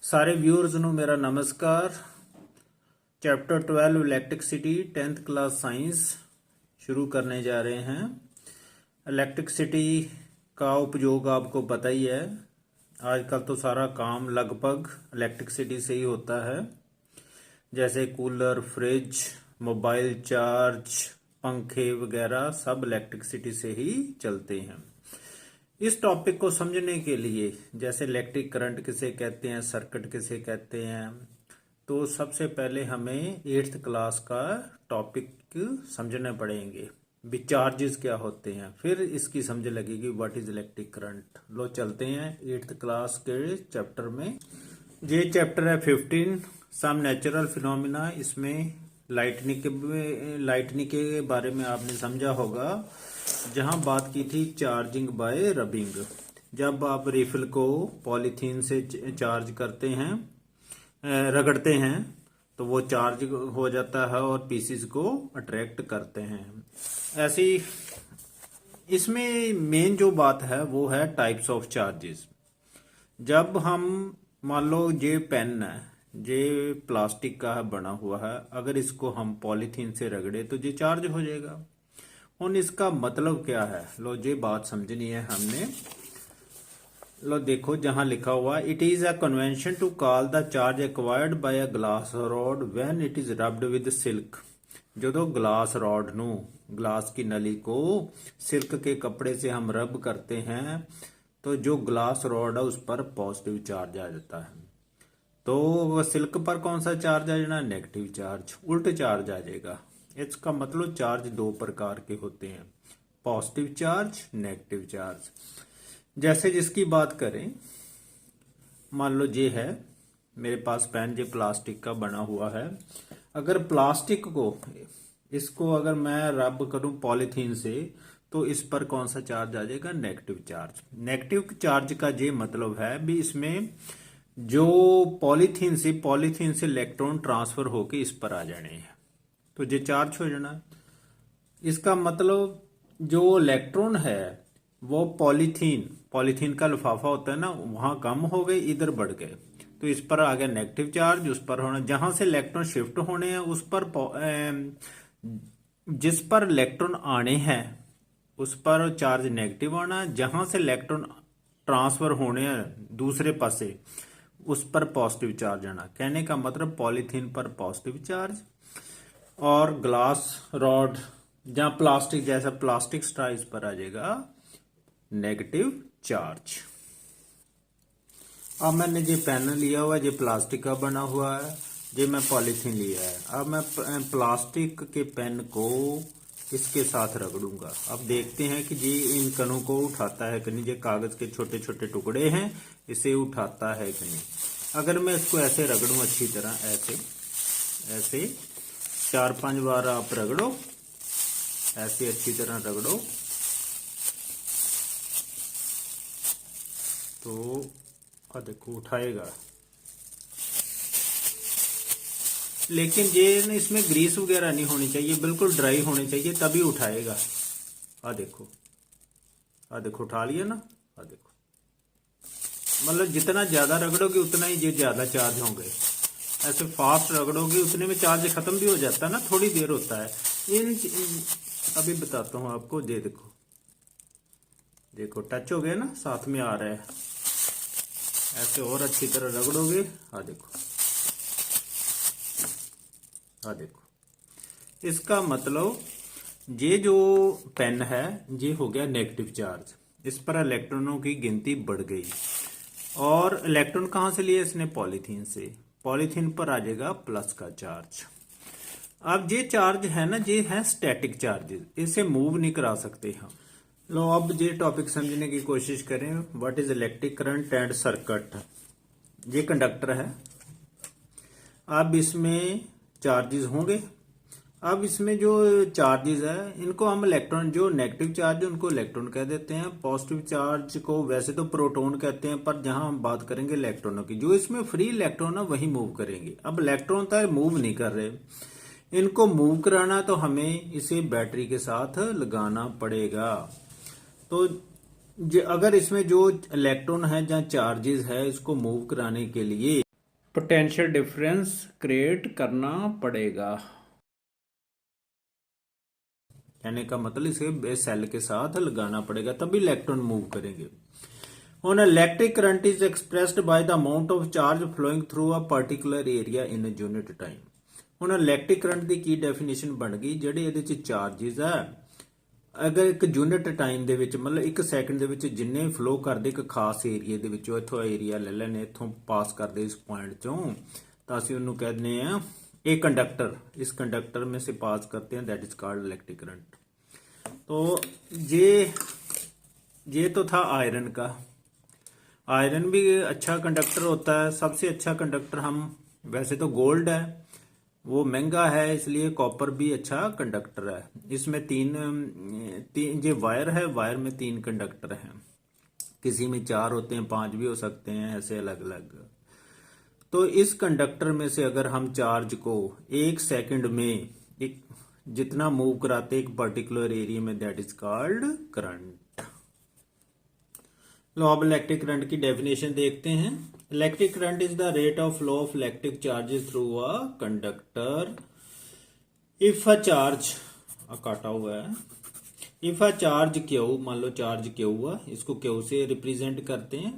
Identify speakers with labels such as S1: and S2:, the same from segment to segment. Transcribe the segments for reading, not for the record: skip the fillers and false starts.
S1: सारे व्यूअर्स ਨੂੰ ਮੇਰਾ नमस्कार। Chapter 12 electricity 10th class science शुरू करने जा रहे हैं। इलेक्ट्रिसिटी का उपयोग आपको पता ही है, आजकल तो सारा काम लगभग इलेक्ट्रिसिटी से ही होता है, जैसे कूलर, फ्रिज, मोबाइल चार्ज, पंखे वगैरह सब इलेक्ट्रिसिटी से ही चलते हैं। इस टॉपिक को समझने के लिए, जैसे इलेक्ट्रिक करंट किसे कहते हैं, सर्किट किसे कहते हैं, तो सबसे पहले हमें 8th क्लास का टॉपिक समझने पड़ेंगे भी चार्जेस क्या होते हैं, फिर इसकी समझ लगेगी व्हाट इज इलेक्ट्रिक करंट। लो चलते हैं 8th क्लास के चैप्टर में। ये चैप्टर है 15 सम नेचुरल फिनोमिना। इसमें लाइटनिंग के बारे में आपने समझा होगा, जहां बात की थी चार्जिंग बाय रबिंग। जब आप रिफिल को पॉलीथीन से चार्ज करते हैं, रगड़ते हैं, तो वो चार्ज हो जाता है और पीसीज को अट्रैक्ट करते हैं। ऐसी इसमें मेन जो बात है वो है टाइप्स ऑफ चार्जेस। जब हम मान लो ये पेन है, ये प्लास्टिक का बना हुआ है, अगर इसको हम पॉलीथीन से रगड़े तो ये चार्ज हो जाएगा। और इसका मतलब क्या है, लो ये बात समझनी है हमने। लो देखो जहां लिखा हुआ, it is a convention to call the charge acquired by a glass rod when it is rubbed with silk. जो ग्लास रॉड नू, ग्लास की नली को सिल्क के कपड़े से हम रब करते हैं, तो जो ग्लास रॉड है उस पर पॉजिटिव चार्ज आ जाता है। तो सिल्क पर कौन सा चार्ज आ जाना, नेगेटिव चार्ज, उल्ट चार्ज आ जाएगा। इसका मतलब चार्ज दो प्रकार के होते हैं, पॉजिटिव चार्ज, नेगेटिव चार्ज। जैसे जिसकी बात करें, मान लो ये है मेरे पास पेन, ये प्लास्टिक का बना हुआ है। अगर प्लास्टिक को, इसको अगर मैं रब करूं पॉलीथीन से, तो इस पर कौन सा चार्ज आ जाएगा, नेगेटिव चार्ज। नेगेटिव चार्ज का ये मतलब है भी इसमें जो पॉलीथीन से इलेक्ट्रॉन ट्रांसफर होके इस पर आ जाने हैं, तो ये चार्ज हो जाना। इसका मतलब जो इलेक्ट्रॉन है वो पॉलीथीन का लिफाफा होता है ना, वहां कम हो गए, इधर बढ़ गए, तो इस पर आ गया नेगेटिव चार्ज। उस पर होना, जहां से इलेक्ट्रॉन शिफ्ट होने हैं उस पर, जिस पर इलेक्ट्रॉन आने हैं उस पर चार्ज नेगेटिव आना, जहां से इलेक्ट्रॉन ट्रांसफर होने हैं दूसरे पासे उस पर पॉजिटिव चार्ज आना। कहने का मतलब पॉलीथीन पर पॉजिटिव चार्ज और ग्लास रॉड जहां प्लास्टिक, जैसा प्लास्टिक स्ट्रा, इस पर आ जाएगा नेगेटिव चार्ज। अब मैंने ये पेन लिया हुआ है, ये प्लास्टिक का बना हुआ है, ये मैं पॉलीथीन लिया है। अब मैं प्लास्टिक के पेन को इसके साथ रगड़ूंगा। अब देखते हैं कि ये इन कणों को उठाता है कि नहीं। ये कागज के छोटे छोटे टुकड़े हैं, इसे उठाता है कि नहीं। अगर मैं इसको ऐसे रगड़ूं अच्छी तरह, ऐसे 4-5 बार आप रगड़ो, ऐसे अच्छी तरह रगड़ो, तो देखो उठाएगा। लेकिन ये इसमें ग्रीस वगैरह नहीं होनी चाहिए, बिल्कुल ड्राई होनी चाहिए, तभी उठाएगा। देखो उठा लिया ना। देखो, मतलब जितना ज्यादा रगड़ोगे उतना ही ये ज्यादा चार्ज होंगे। ऐसे फास्ट रगड़ोगे उतने में चार्ज खत्म भी हो जाता है ना, थोड़ी देर होता है। अभी बताता हूं आपको। ये देखो टच हो गया ना, साथ में आ रहा है। ऐसे और अच्छी तरह रगड़ोगे, देखो। इसका मतलब ये जो पेन है ये हो गया नेगेटिव चार्ज, इस पर इलेक्ट्रॉनों की गिनती बढ़ गई। और इलेक्ट्रॉन कहां से लिए इसने, पॉलीथीन से। पॉलीथीन पर आ जाएगा प्लस का चार्ज। अब ये चार्ज है ना, ये है स्टैटिक चार्जेस, इसे मूव नहीं करा सकते हम। लो अब ये टॉपिक समझने की कोशिश करें। What is electric current and circuit. ये कंडक्टर है, अब इसमें चार्जेस होंगे। अब इसमें जो चार्जेस है इनको हम इलेक्ट्रॉन, जो नेगेटिव चार्ज है उनको इलेक्ट्रॉन कह देते हैं, पॉजिटिव चार्ज को वैसे तो प्रोटॉन कहते हैं, पर जहां हम बात करेंगे इलेक्ट्रॉनों की, जो इसमें फ्री इलेक्ट्रॉन है वही मूव करेंगे। अब इलेक्ट्रॉन तो मूव नहीं कर रहे, इनको मूव कराना तो हमें इसे बैटरी के साथ लगाना पड़ेगा। तो अगर इसमें जो इलेक्ट्रॉन है, जहां चार्जेस है, इसको मूव कराने के लिए पोटेंशियल डिफरेंस क्रिएट करना पड़ेगा। कहने का मतलब इसे सेल के साथ लगाना पड़ेगा तभी इलेक्ट्रॉन मूव करेंगे। On electric current is expressed by the amount of charge flowing through a particular area in a unit time। ਹੁਣ ਇਲੈਕਟ੍ਰਿਕ ਕਰੰਟ ਦੀ ਕੀ ਡੈਫੀਨੇਸ਼ਨ ਬਣ ਗਈ, ਜਿਹੜੇ ਇਹਦੇ ਚ ਚਾਰजेस ਹੈ ਅਗਰ ਇੱਕ ਯੂਨਿਟ ਟਾਈਮ ਦੇ ਵਿੱਚ ਮਤਲਬ 1 ਸੈਕਿੰਡ ਦੇ ਵਿੱਚ ਜਿੰਨੇ ਫਲੋ ਕਰਦੇ ਇੱਕ ਖਾਸ ਏਰੀਆ ਦੇ ਵਿੱਚੋਂ, ਇੱਥੋਂ ਏਰੀਆ ਲੈ ਲੈਣੇ, ਇੱਥੋਂ ਪਾਸ ਕਰਦੇ ਇਸ ਪੁਆਇੰਟ ਚੋਂ, ਤਾਂ ਅਸੀਂ ਉਹਨੂੰ ਕਹਿੰਦੇ ਆ ਇਹ कंडक्टर, इस कंडक्टर में से पास करते हैं, that is called electric current. तो ये तो था आयरन का। आयरन भी अच्छा कंडक्टर होता है। सबसे अच्छा कंडक्टर हम वैसे तो गोल्ड है, वो महंगा है इसलिए कॉपर भी अच्छा कंडक्टर है। इसमें तीन ये वायर है, वायर में 3 कंडक्टर हैं, किसी में 4 होते हैं, 5 भी हो सकते हैं, ऐसे अलग अलग। तो इस कंडक्टर में से अगर हम चार्ज को 1 सेकंड में जितना मूव कराते एक पर्टिकुलर एरिया में, that is called current. Law of electric current की डेफिनेशन देखते हैं। Electric current is the rate of flow of electric charges through a conductor if a charge, काटा हुआ है, इफ अ चार्ज क्यू, मान लो charge Q हुआ, इसको Q से रिप्रेजेंट करते हैं,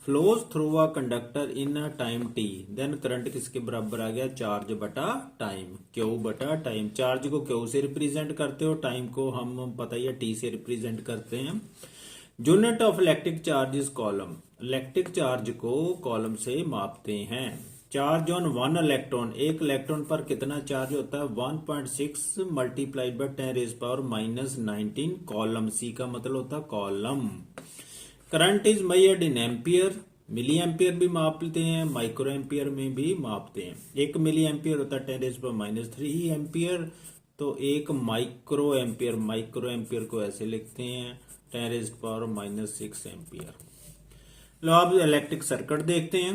S1: flows through a conductor in a time T, then current किसके बराबर आ गया, चार्ज बटा टाइम, क्यू बटा टाइम। चार्ज को क्यू से रिप्रेजेंट करते हो, टाइम को हम पता ही है टी से रिप्रेजेंट करते हैं। Unit of electric charge is column, electric charge को कॉलम से मापते हैं। चार्ज ऑन 1 इलेक्ट्रॉन, एक इलेक्ट्रॉन पर कितना चार्ज होता है, 1.6 मल्टीप्लाइड बाय 10⁻⁻19 कॉलम, सी का मतलब होता है coulomb. Current is measured in ampere, milli ampere भी मापते हैं, माइक्रो एम्पियर में भी मापते हैं। 1 मिली एम्पियर होता है 10⁻³ एम्पियर, तो 1 माइक्रो एम्पियर, माइक्रो एम्पियर को ऐसे लिखते हैं 10⁻⁻6 एम्पियर। लो अब इलेक्ट्रिक सर्किट देखते हैं,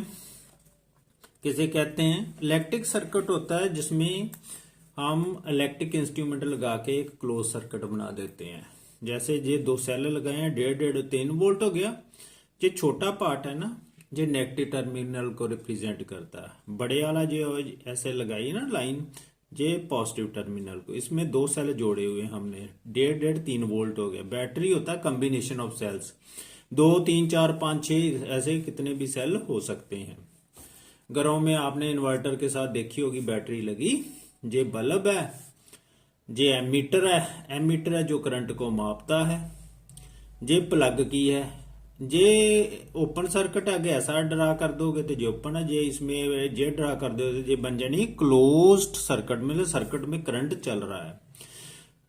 S1: किसे कहते हैं। इलेक्ट्रिक सर्किट होता है जिसमें हम इलेक्ट्रिक इंस्ट्रूमेंट लगा के एक क्लोज सर्किट बना देते हैं। जैसे ये 2 सेल लगाए हैं, 1.5-3 वोल्ट हो गया। ये छोटा पार्ट है ना, ये नेगेटिव टर्मिनल को रिप्रेजेंट करता है। बड़े वाला जो ऐसे लगाई ना लाइन, ये पॉजिटिव टर्मिनल को, इसमें 2 सेल जोड़े हुए हमने, 1.5-3 वोल्ट हो गया। बैटरी होता है कॉम्बिनेशन ऑफ सेल्स, 2 3 4 5 6 ऐसे कितने भी सेल हो सकते हैं। घरों में आपने इन्वर्टर के साथ देखी होगी बैटरी लगी। ये बल्ब है, ये एमीटर है, एमीटर है जो करंट को मापता है। ये प्लग की है, ये ओपन सर्किट है, ऐसा ड्रा कर दोगे तो ये ओपन है, ये इसमें ये ड्रा कर दोगे तो ये बन जानी क्लोज्ड सर्किट, मतलब सर्किट में करंट चल रहा है।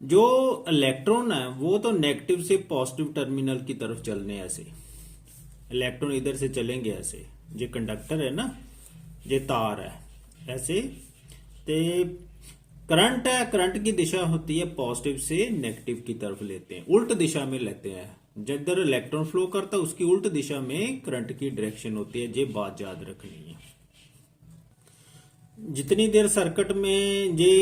S1: जो इलेक्ट्रॉन है वो तो नेगेटिव से पॉजिटिव टर्मिनल की तरफ चलने, ऐसे इलेक्ट्रॉन इधर से चलेंगे ऐसे। ये कंडक्टर है ना, ये तार है ऐसे, ते करंट है, करंट की दिशा होती है पॉजिटिव से नेगेटिव की तरफ लेते हैं, उल्ट दिशा में लेते हैं। जिधर इलेक्ट्रॉन फ्लो करता है उसकी उल्ट दिशा में करंट की डायरेक्शन होती है। ये बात याद रखनी है। जितनी देर सर्किट में ये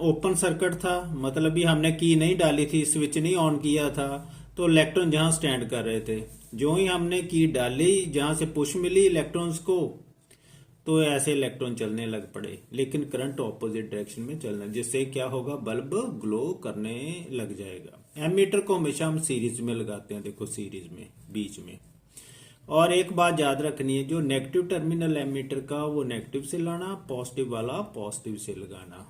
S1: ओपन सर्किट था, मतलब भी हमने की नहीं डाली थी, स्विच नहीं ऑन किया था, तो इलेक्ट्रॉन जहां स्टैंड कर रहे थे, जो ही हमने की डाली, जहां से पुश मिली इलेक्ट्रॉन्स को, तो ऐसे इलेक्ट्रॉन चलने लग पड़े, लेकिन करंट ऑपोजिट डायरेक्शन में चलना, जिससे क्या होगा, बल्ब ग्लो करने लग जाएगा। एमीटर को हमेशा हम सीरीज में लगाते हैं, देखो सीरीज में बीच में। और एक बात याद रखनी है, जो नेगेटिव टर्मिनल एमीटर का वो नेगेटिव से लाना, पॉजिटिव वाला पॉजिटिव से लगाना।